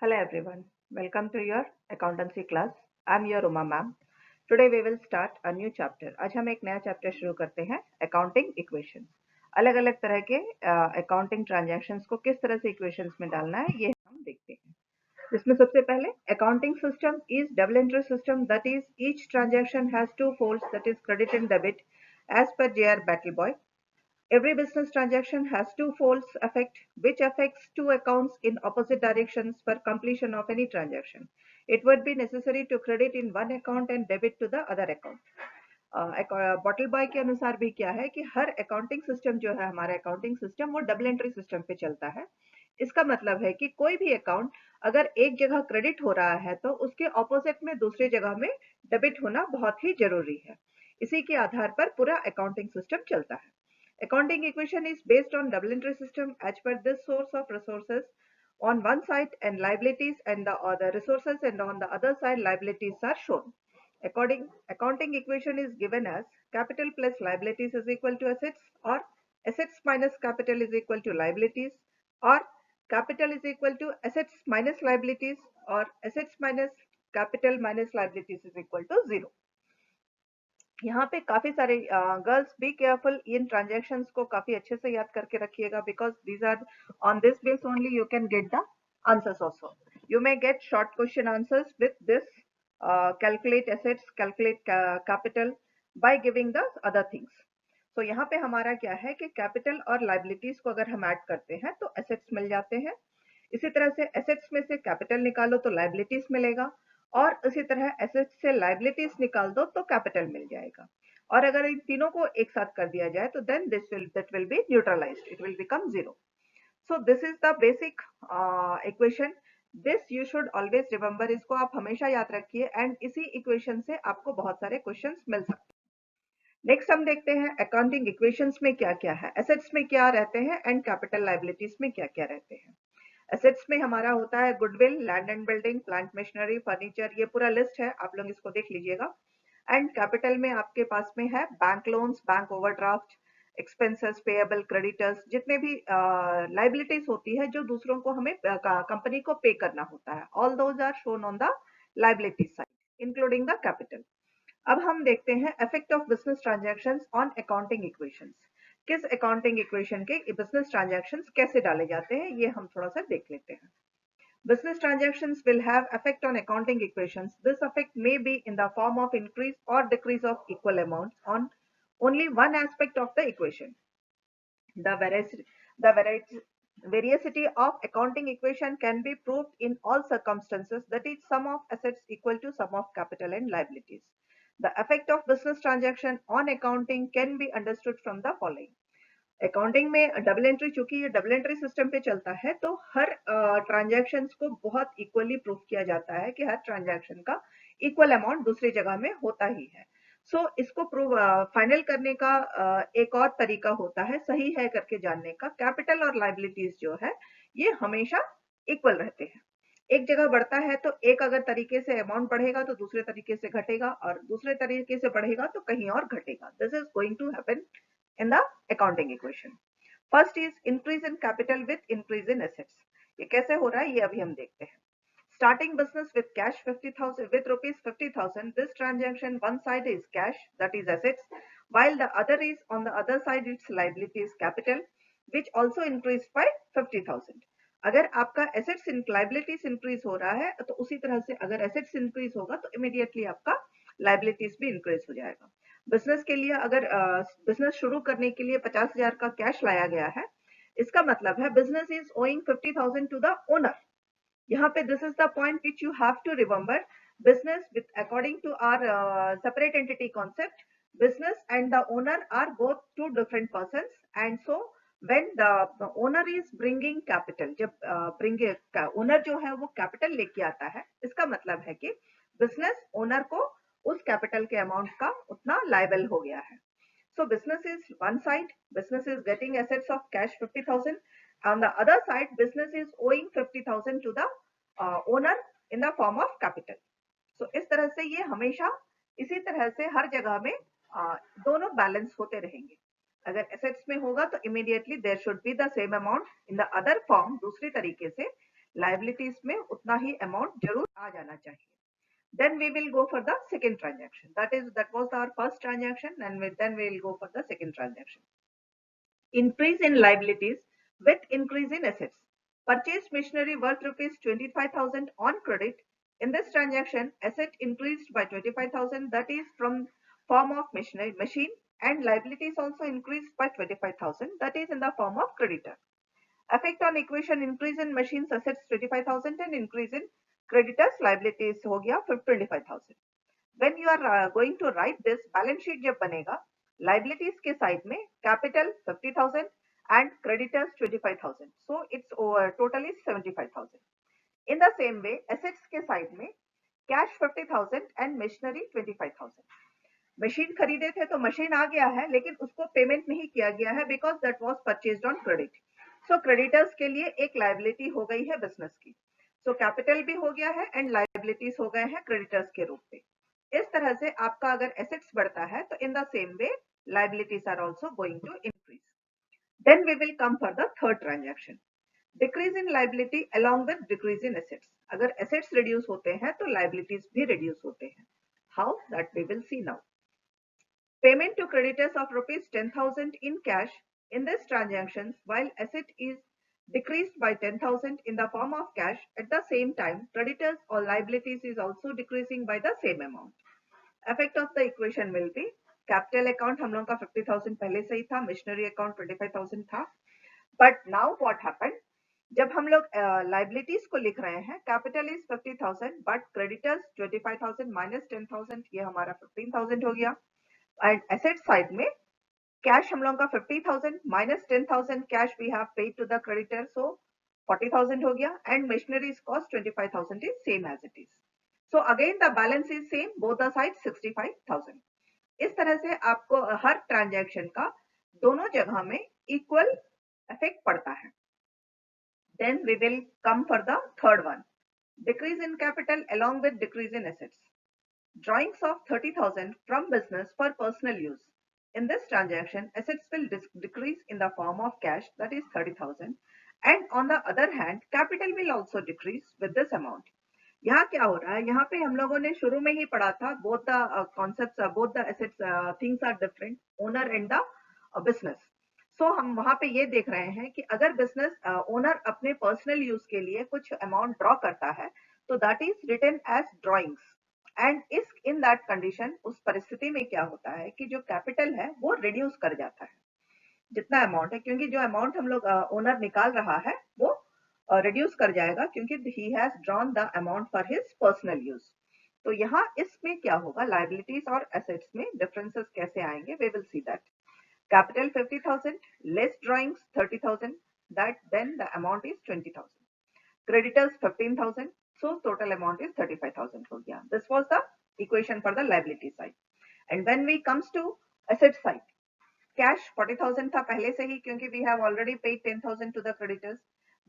Hello everyone, welcome to your accountancy class. I'm your Uma ma'am. Today we will start a new chapter. आज हम एक नया chapter शुरू करते हैं अकाउंटिंग इक्वेशंस. अलग अलग तरह के अकाउंटिंग ट्रांजैक्शंस को किस तरह से इक्वेशंस में डालना है ये हम देखते हैं. जिसमें सबसे पहले accounting system is double entry system, that is each transaction has two folds, that is credit and debit as per JR Batliboi. Every business transaction has two folds effect, which affects two accounts in opposite directions for completion of any transaction. It would be necessary to credit in one account and debit to the other account. Bottle boy के अनुसार भी क्या है कि हर accounting system जो है हमारा accounting system वो डबल एंट्री सिस्टम पे चलता है. इसका मतलब है कि कोई भी अकाउंट अगर एक जगह क्रेडिट हो रहा है तो उसके ऑपोजिट में दूसरी जगह में डेबिट होना बहुत ही जरूरी है. इसी के आधार पर पूरा अकाउंटिंग सिस्टम चलता है. Accounting equation is based on double entry system. As per this, source of resources on one side and liabilities and the other resources, and on the other side liabilities are shown. Accounting equation is given as capital plus liabilities is equal to assets, or assets minus capital is equal to liabilities, or capital is equal to assets minus liabilities, or assets minus capital minus liabilities is equal to 0. यहाँ पे काफी सारे girls be careful, इन transactions को काफी अच्छे से याद करके रखिएगा, because these are on this base only you can get the answers also. You may get short question answers with this. Calculate assets, calculate capital by giving the other things. तो यहाँ पे हमारा क्या है कि कैपिटल और liabilities को अगर हम ऐड करते हैं तो एसेट्स मिल जाते हैं. इसी तरह से एसेट्स में से कैपिटल निकालो तो लाइबिलिटीज मिलेगा, और इसी तरह एसेट्स से लाइबिलिटीज निकाल दो तो कैपिटल मिल जाएगा. और अगर इन तीनों को एक साथ कर दिया जाए तो then that will be neutralized, it will become 0. So this is the basic equation. This you should always remember. इसको आप हमेशा याद रखिए, एंड इसी इक्वेशन से आपको बहुत सारे क्वेश्चंस मिल सकते हैं. नेक्स्ट हम देखते हैं अकाउंटिंग इक्वेशंस में क्या क्या है, एसेट्स में क्या रहते हैं एंड कैपिटल लाइबिलिटीज में क्या क्या रहते हैं. एसेट्स में हमारा होता है goodwill, land and building, plant machinery, furniture, ये पूरा लिस्ट है, आप लोग इसको देख लीजिएगा. एंड कैपिटल में आपके पास में है bank loans, bank overdraft, expenses payable, creditors, जितने भी लाइबिलिटीज होती है जो दूसरों को हमें कंपनी को पे करना होता है, all those are shown on the liability side including the capital. अब हम देखते हैं effect of business transactions on accounting equations. किस अकाउंटिंग इक्वेशन के बिजनेस ट्रांजैक्शंस कैसे डाले जाते हैं ये हम थोड़ा सा देख लेते हैं. Business transactions will have effect on accounting equations. This effect may be in the form of increase or decrease of equal amounts on only one aspect of the equation. The variacity of accounting equation can be proved in all circumstances, that is sum of assets equal to sum of capital and liabilities. The effect of business transaction on accounting can be understood from the following. Accounting में double entry, चूंकि ये double entry system पे चलता है तो हर transactions को बहुत equally proof किया जाता है कि हर ट्रांजैक्शन का इक्वल अमाउंट दूसरी जगह में होता ही है. सो इसको प्रूव फाइनल करने का एक और तरीका होता है सही है करके जानने का. कैपिटल और लाइबिलिटीज जो है ये हमेशा इक्वल रहते हैं. एक जगह बढ़ता है तो एक अगर तरीके से अमाउंट बढ़ेगा तो दूसरे तरीके से घटेगा, और दूसरे तरीके से बढ़ेगा तो कहीं और घटेगा. This is going to happen in the accounting equation. First is increase in capital with increase in assets. ये कैसे हो रहा है ये अभी हम देखते हैं. Starting business with cash 50,000 with rupees 50,000. This transaction, one side is cash, that is assets, while the other is on the other side its liabilities, capital, which also increased by 50,000. अगर आपका assets in liabilities increase हो रहा है तो उसी तरह से अगर assets increase होगा तो immediately आपका liabilities भी increase हो जाएगा. बिजनेस के लिए अगर बिजनेस शुरू करने के लिए 50,000 का कैश लाया गया है, इसका मतलब है business is owing 50,000 to the owner. यहाँ पे this is the point which you have to remember. Business with according to our separate entity concept, business and the owner are both two different persons, and so when the owner is bringing capital, जब owner जो है वो capital लेके आता है, इसका मतलब है कि बिजनेस ओनर को उस कैपिटल के अमाउंट का उतना लायबल हो गया है. So business is one side, business is getting assets of cash 50,000. On the other side business is owing 50,000 to the owner in the form of capital. So इस तरह से ये हमेशा इसी तरह से हर जगह में दोनों बैलेंस होते रहेंगे. अगर एसेट्स में होगा तो immediately there should be the same amount, in the other form दूसरी तरीके से लाइबिलिटीज में उतना ही अमाउंट जरूर आ जाना चाहिए. Then we will go for the second transaction. That was our first transaction, and then we will go for the second transaction. Increase in liabilities with increase in assets. Purchased machinery worth rupees 25,000 on credit. In this transaction, asset increased by 25,000, that is from form of machine, and liabilities also increased by 25,000, that is in the form of creditor. Effect on equation: increase in machines assets 25,000 and increase in creditors liabilities हो गया 25,000. When you are going to write this balance sheet जब बनेगा, liabilities के side में capital 50,000 and creditors 25,000. So its total is 75,000. In the same way, assets के side में cash 50,000 and machinery 25,000. Machine खरीदे थे तो मशीन आ गया है, लेकिन उसको पेमेंट नहीं किया गया है because that was purchased on credit. So creditors के लिए एक लायबिलिटी हो गई है बिजनेस की. सो कैपिटल भी हो गया है एंड लायबिलिटीज हो गए हैं क्रेडिटर्स के रूप में. इस तरह से आपका अगर एसेट्स बढ़ता है तो in the same way liabilities are also going to increase. Then we will come for the third transaction. Decrease in liability along with decrease in assets. अगर एसेट्स रिड्यूस होते हैं तो लायबिलिटीज भी रिड्यूस होते हैं. How, that we will see now. Payment to creditors of rupees 10,000 in cash in this transactions, while asset is decreased by 10,000 in the form of cash. At the same time, creditors or liabilities is also decreasing by the same amount. Effect of the equation will be capital account हम लोगों का 50,000 पहले से ही था, machinery account 25,000 था. But now what happened? जब हम लोग liabilities को लिख रहे हैं, capital is 50,000 but creditors 25,000 minus 10,000, ये हमारा 15,000 हो गया. एंड एसेट साइड में कैश हम लोगों का 50,000 minus 10,000 cash we have paid to the creditor, so 40,000 हो गया. And machineries cost 25,000 is same as it is. So again the balance is same, both the side 65,000. इस तरह से आपको हर ट्रांजैक्शन का दोनों जगह में इक्वल इफेक्ट पड़ता है. Then we will come for the third one. Decrease in capital along with decrease in assets. Drawings of 30,000 from business for personal use. In this transaction, assets will decrease in the form of cash, that is 30,000, and on the other hand, capital will also decrease with this amount. यहाँ क्या हो रहा है? यहाँ पे हम लोगों ने शुरू में ही पढ़ा था, both the concepts, both the assets things are different, owner and the business. So हम वहाँ पे ये देख रहे हैं कि अगर बिजनेस ओनर अपने पर्सनल यूज के लिए कुछ अमाउंट ड्रॉ करता है तो that is written as drawings. And इस इन दैट कंडीशन उस परिस्थिति में क्या होता है कि जो कैपिटल है वो रिड्यूस कर जाता है जितना अमाउंट है, क्योंकि जो अमाउंट हम लोग ओनर निकाल रहा है वो रिड्यूस कर जाएगा क्योंकि he has drawn the amount for his personal use. तो यहाँ इसमें क्या होगा, लायबिलिटीज और एसेट्स में डिफरेंसेस कैसे आएंगे, we will see that. Capital 50,000 less drawings 30,000, that then the amount is 20,000. Creditors 15,000, so total amount is 35,000 हो गया. This was the equation for the liability side. And when we comes to asset side, cash 40,000 था पहले से ही क्योंकि we have already paid 10,000 to the creditors.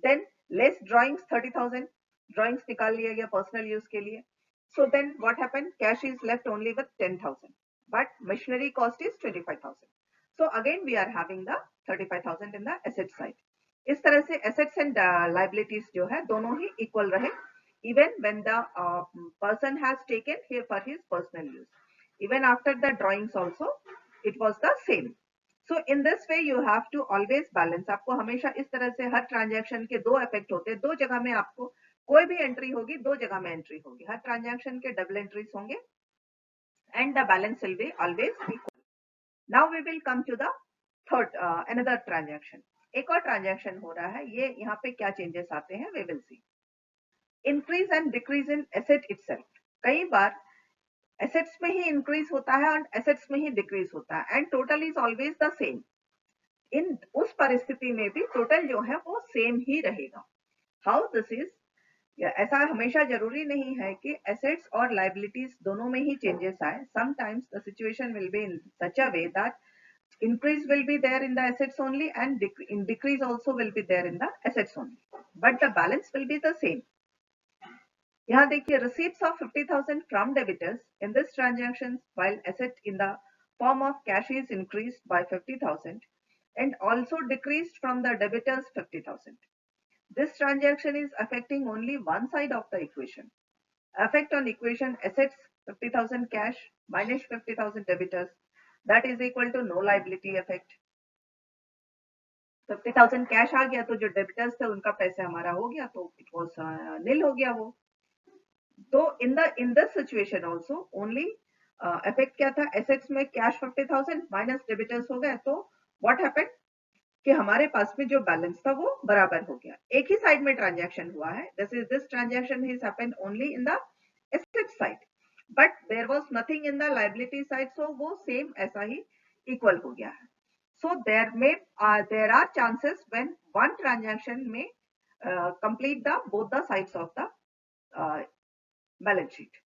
Then less drawings 30,000, drawings निकाल लिया गया personal use के लिए. So then what happened? Cash is left only with 10,000, but machinery cost is 25,000. So again we are having the 35,000 in the asset side. इस तरह से assets and liabilities जो है दोनों ही equal रहे, even when the person has taken here for his personal use. Even after the drawings also, it was the same. So in this way you have to always balance. आपको हमेशा इस तरह से हर transaction के दो effect होते हैं, दो जगह में आपको कोई भी entry होगी, दो जगह में entry होगी, हर transaction के double entries होंगे and the balance will be always equal. Now we will come to the third another transaction. एक और transaction हो रहा है, ये यहाँ पे क्या changes आते हैं we will see. Increase and decrease in asset itself. कई बार assets में ही increase होता है और assets में ही decrease होता है and total is always the same. इन उस परिस्थिति में भी total जो है वो same ही रहेगा. How this is? ऐसा हमेशा जरूरी नहीं है कि assets और liabilities दोनों में ही changes आए. Sometimes the situation will be in such a way that increase will be there in the assets only and decrease also will be there in the assets only. But the balance will be the same. यहाँ देखिए receipts of 50,000 from debtors in this transaction, while asset in the form of cash is increased by 50,000 and also decreased from the debtors 50,000. This transaction is affecting only one side of the equation. Effect on equation assets 50,000 cash minus 50,000 debitors, that is equal to no liability effect. 50,000 cash आ गया तो जो debtors थे उनका पैसे हमारा हो गया तो इट वाज नील हो गया वो. तो in this situation also only effect क्या था, एसेट्स में कैश 50,000 माइनस डेबिटर्स हो गए तो व्हाट हैपेंड कि हमारे पास में जो बैलेंस था वो बराबर हो गया. एक ही साइड में ट्रांजैक्शन हुआ है, this transaction has happened only in the asset side but there was nothing in the liability side, so वो सेम ऐसा ही इक्वल हो गया है. So there are chances when one transaction may complete the both the sides of the balance sheet.